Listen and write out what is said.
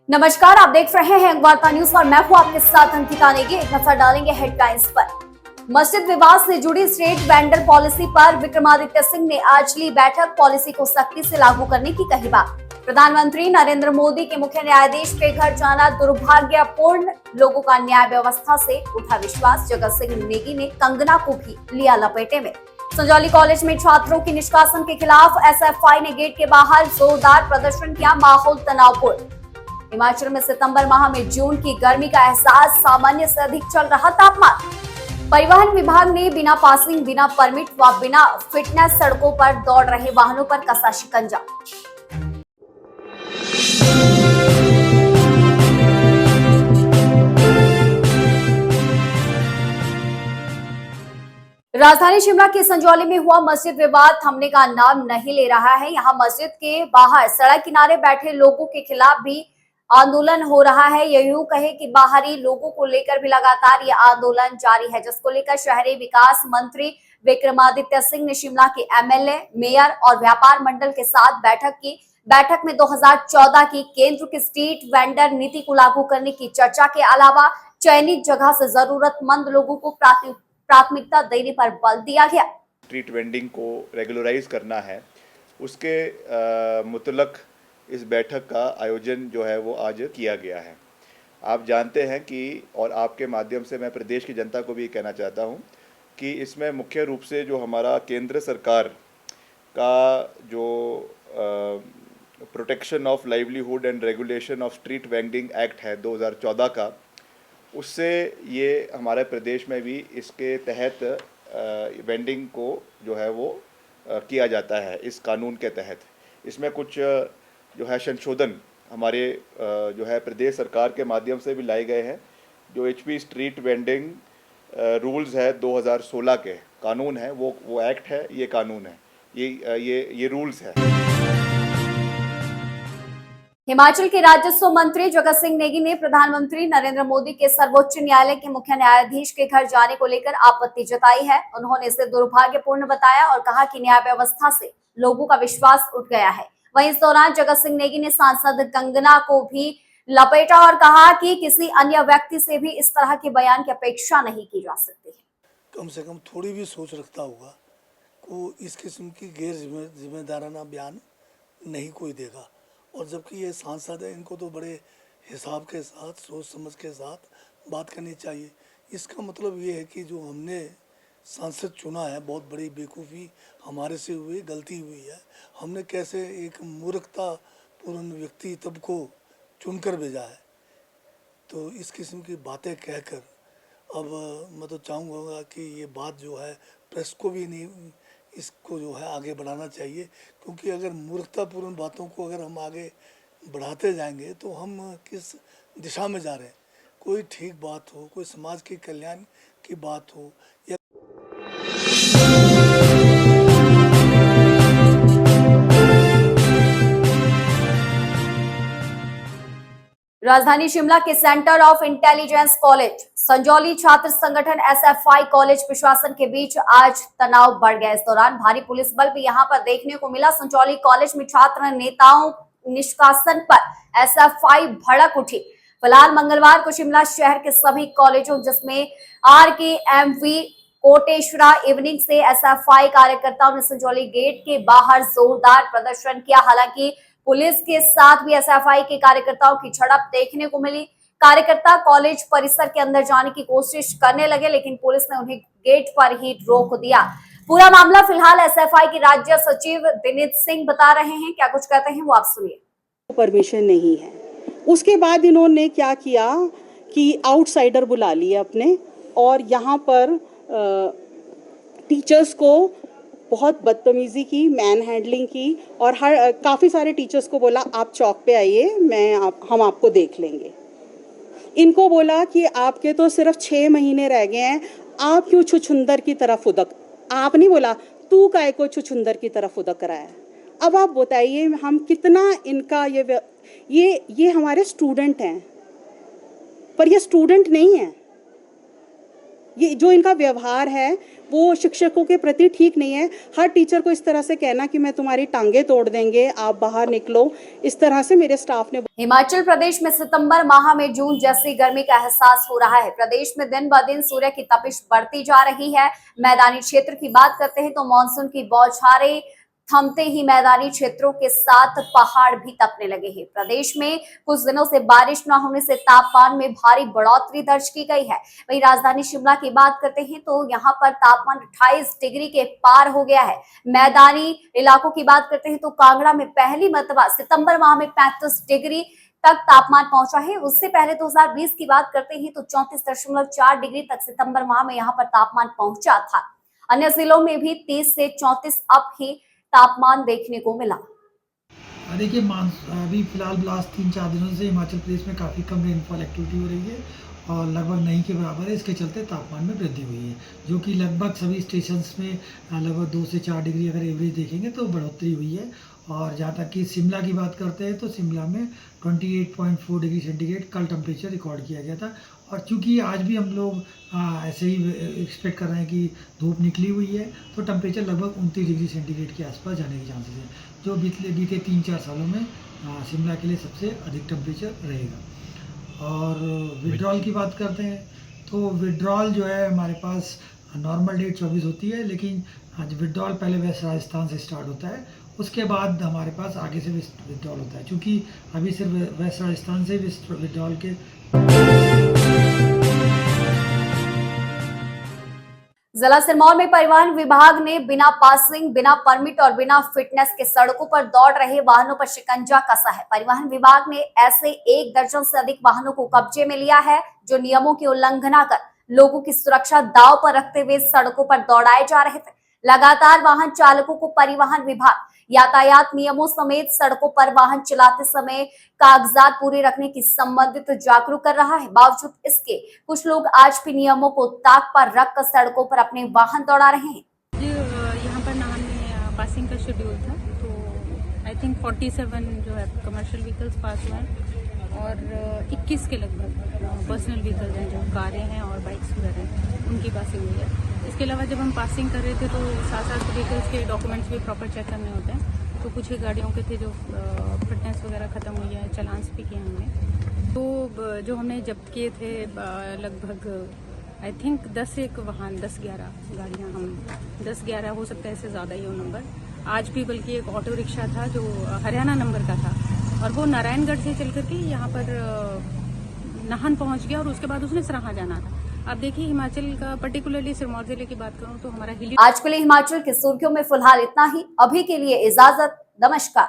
नमस्कार, आप देख रहे हैं वार्ता न्यूज और मैं हूं आपके साथ अंकिता नेगी। एक नजर डालेंगे हेडलाइंस पर। मस्जिद विवाद से जुड़ी स्ट्रीट वेंडर पॉलिसी पर विक्रमादित्य सिंह ने आज ली बैठक। पॉलिसी को सख्ती से लागू करने की कही बात। प्रधानमंत्री नरेंद्र मोदी के मुख्य न्यायाधीश के घर जाना दुर्भाग्यपूर्ण, लोगों का न्याय व्यवस्था से उठा विश्वास। जगत सिंह नेगी ने कंगना को भी लिया लपेटे में। संजौली कॉलेज में छात्रों की निष्कासन के खिलाफ एसएफआई ने गेट के बाहर जोरदार प्रदर्शन किया, माहौल तनावपूर्ण। हिमाचल में सितंबर माह में जून की गर्मी का एहसास, सामान्य से अधिक चल रहा तापमान। परिवहन विभाग ने बिना पासिंग, बिना परमिट व बिना फिटनेस सड़कों पर दौड़ रहे वाहनों पर कसा शिकंजा। राजधानी शिमला के संजौली में हुआ मस्जिद विवाद थमने का नाम नहीं ले रहा है। यहां मस्जिद के बाहर सड़क किनारे बैठे लोगों के खिलाफ भी आंदोलन हो रहा है। ये यूं कहे कि बाहरी लोगों को लेकर भी लगातार ये आंदोलन जारी है, जिसको लेकर शहरी विकास मंत्री विक्रमादित्य सिंह ने शिमला के एमएलए, मेयर और व्यापार मंडल के साथ बैठक की। बैठक में 2014 की केंद्र की स्ट्रीट वेंडर नीति को लागू करने की चर्चा के अलावा चयनित जगह से जरूरतमंद लोगों को प्राथमिकता देने पर बल दिया गया। स्ट्रीट वेंडिंग को रेगुलराइज करना है, उसके मुतलक इस बैठक का आयोजन जो है वो आज किया गया है। आप जानते हैं कि, और आपके माध्यम से मैं प्रदेश की जनता को भी कहना चाहता हूं कि इसमें मुख्य रूप से जो हमारा केंद्र सरकार का जो protection of livelihood and regulation of street vending act है 2014 का, उससे ये हमारे प्रदेश में भी इसके तहत वेंडिंग को जो है वो किया जाता है। इस कानून के तहत इसमें कुछ जो है संशोधन हमारे जो है प्रदेश सरकार के माध्यम से भी लाए गए हैं। जो एचपी स्ट्रीट वेंडिंग रूल्स है 2016 के कानून है, वो एक्ट है, ये कानून है, ये रूल्स है। हिमाचल के राजस्व मंत्री जगत सिंह नेगी ने प्रधानमंत्री नरेंद्र मोदी के सर्वोच्च न्यायालय के मुख्य न्यायाधीश के घर जाने को लेकर आपत्ति जताई है। उन्होंने इसे दुर्भाग्यपूर्ण बताया और कहा कि न्याय व्यवस्था से लोगों का विश्वास उठ गया है। वहीं इस दौरान जगत सिंह नेगी ने सांसद कंगना को भी लपेटा और कहा कि किसी अन्य व्यक्ति से भी इस तरह के बयान की अपेक्षा नहीं की जा सकती है। कम से कम थोड़ी भी सोच रखता होगा को इस किस्म की गैर जिम्मेदाराना बयान नहीं कोई देगा। और जबकि ये सांसद है, इनको तो बड़े हिसाब के साथ, सोच समझ के साथ बात करनी चाहिए। इसका मतलब ये है कि जो हमने सांसद चुना है, बहुत बड़ी बेवकूफ़ी हमारे से हुई, गलती हुई है। हमने कैसे एक मूर्खता पूर्ण व्यक्ति तब को चुनकर भेजा है। तो इस किस्म की बातें कहकर अब मैं तो चाहूँगा कि ये बात जो है प्रेस को भी नहीं, इसको जो है आगे बढ़ाना चाहिए। क्योंकि अगर मूर्खतापूर्ण बातों को अगर हम आगे बढ़ाते जाएंगे तो हम किस दिशा में जा रहे हैं। कोई ठीक बात हो, कोई समाज के कल्याण की बात हो या राजधानी शिमला के centre of intelligence college Sanjauli छात्र संगठन एसएफआई कॉलेज प्रशासन के बीच आज तनाव बढ़ गया। इस दौरान भारी पुलिस बल भी यहां पर देखने को मिला। संजौली कॉलेज में छात्र नेताओं निष्कासन पर एसएफआई भड़क उठी। फिलहाल मंगलवार को शिमला शहर के सभी कॉलेजों जिसमें RKMV कोटेश्वरा इवनिंग से एसएफआई कार्यकर्ताओं ने संजौली गेट के बाहर जोरदार प्रदर्शन किया। हालांकि पुलिस के साथ भी एसएफआई के कार्यकर्ताओं की झड़प देखने को मिली। कार्यकर्ता कॉलेज परिसर के अंदर जाने की कोशिश करने लगे, लेकिन पुलिस ने उन्हें गेट पर ही रोक दिया। पूरा मामला फिलहाल एसएफआई के राज्य सचिव दिनेश सिंह बता रहे हैं। क्या कुछ कहते हैं वो आप सुनिए। परमिशन नहीं है। उसके बाद इन्होंने क्या किया कि आउटसाइडर बुला लिए अपने, और यहाँ पर टीचर्स को बहुत बदतमीजी की, मैन हैंडलिंग की, और काफ़ी सारे टीचर्स को बोला आप चौक पे आइए, हम आपको देख लेंगे। इनको बोला कि आपके तो सिर्फ 6 महीने रह गए हैं, आप क्यों छुछुंदर की तरफ फुदक, आप नहीं बोला, तू काय को छुछुंदर की तरफ फुदक रहा है। अब आप बताइए हम कितना इनका ये हमारे स्टूडेंट हैं, पर ये स्टूडेंट नहीं है। ये जो इनका व्यवहार है वो शिक्षकों के प्रति ठीक नहीं है। हर टीचर को इस तरह से कहना कि मैं तुम्हारी टांगे तोड़ देंगे, आप बाहर निकलो, इस तरह से मेरे स्टाफ ने। हिमाचल प्रदेश में सितंबर माह में जून जैसी गर्मी का एहसास हो रहा है। प्रदेश में दिन ब दिन सूर्य की तपिश बढ़ती जा रही है। मैदानी क्षेत्र की बात करते हैं तो मानसून की बौछारें थमते ही मैदानी क्षेत्रों के साथ पहाड़ भी तपने लगे हैं। प्रदेश में कुछ दिनों से बारिश न होने से तापमान में भारी बढ़ोतरी दर्ज की गई है। वहीं राजधानी शिमला की बात करते हैं तो यहां पर तापमान 28 डिग्री के पार हो गया है। मैदानी इलाकों की बात करते हैं तो कांगड़ा में पहली मर्तबा सितंबर माह में 35 डिग्री तक तापमान पहुंचा है। उससे पहले 2020 की बात करते हैं तो 34.4 डिग्री तक सितंबर माह में यहां पर तापमान पहुंचा था। अन्य जिलों में भी 30 से 34 अप ही तापमान देखने को मिला। देखिए अभी फिलहाल लास्ट 3-4 दिनों से हिमाचल प्रदेश में काफ़ी कम रेनफॉल एक्टिविटी हो रही है और लगभग नहीं के बराबर है। इसके चलते तापमान में वृद्धि हुई है, जो कि लगभग सभी स्टेशंस में लगभग 2 से 4 डिग्री अगर एवरेज देखेंगे तो बढ़ोतरी हुई है। और जहाँ तक कि शिमला की बात करते हैं तो शिमला में 28.4 डिग्री सेंटीग्रेड कल टेम्परेचर रिकॉर्ड किया गया था। और चूँकि आज भी हम लोग ऐसे ही एक्सपेक्ट कर रहे हैं कि धूप निकली हुई है, तो टेम्परेचर लगभग 29 डिग्री सेंटीग्रेड के आसपास जाने के चांसेस हैं, जो बीते 3-4 सालों में शिमला के लिए सबसे अधिक टेम्परेचर रहेगा। और विड्रॉल की बात करते हैं तो विड्रॉल जो है हमारे पास नॉर्मल डेट 24 होती है, लेकिन विड्रॉल पहले वेस्ट राजस्थान से स्टार्ट होता है, उसके बाद हमारे पास आगे से विड्रॉल होता है। क्योंकि अभी सिर्फ वेस्ट राजस्थान से विड्रॉल के जिला सिरमौर में परिवहन विभाग ने बिना पासिंग, बिना परमिट और बिना फिटनेस के सड़कों पर दौड़ रहे वाहनों पर शिकंजा कसा है। परिवहन विभाग ने ऐसे 1 दर्जन से अधिक वाहनों को कब्जे में लिया है, जो नियमों की उल्लंघना कर लोगों की सुरक्षा दांव पर रखते हुए सड़कों पर दौड़ाए जा रहे थे। लगातार वाहन चालकों को परिवहन विभाग यातायात नियमों समेत सड़कों पर वाहन चलाते समय कागजात पूरे रखने की संबंधित जागरूक कर रहा है। बावजूद इसके कुछ लोग आज भी नियमों को ताक पर रखकर सड़कों पर अपने वाहन दौड़ा रहे हैं। यहाँ पर नाहन में पासिंग का शेड्यूल था, तो आई थिंक 47 जो है कमर्शियल व्हीकल्स पास हुए हैं और 21 के लगभग पर्सनल व्हीकल्स हैं, जो कारें हैं और बाइक्स वगैरह हैं, उनकी पासिंग हुई है। इसके अलावा जब हम पासिंग कर रहे थे तो साथ व्हीकल्स के डॉक्यूमेंट्स भी प्रॉपर चेक करने होते हैं, तो कुछ ही गाड़ियों के थे जो फिटनेस वगैरह ख़त्म हुई है, चलान्स भी किए हमने। तो जो हमने जब्त किए थे लगभग आई थिंक 10-11 गाड़ियाँ, हम 10-11 हो सकता है, इससे ज़्यादा ही हो नंबर। आज भी बल्कि एक ऑटो रिक्शा था जो हरियाणा नंबर का था और वो नारायणगढ़ से चल करके यहाँ पर नाहन पहुँच गया और उसके बाद उसने सराहा जाना था। अब देखिए हिमाचल का पर्टिकुलरली सिरमौर जिले की बात करूं तो हमारा आज के लिए हिमाचल की सुर्खियों में फिलहाल इतना ही। अभी के लिए इजाजत, नमस्कार।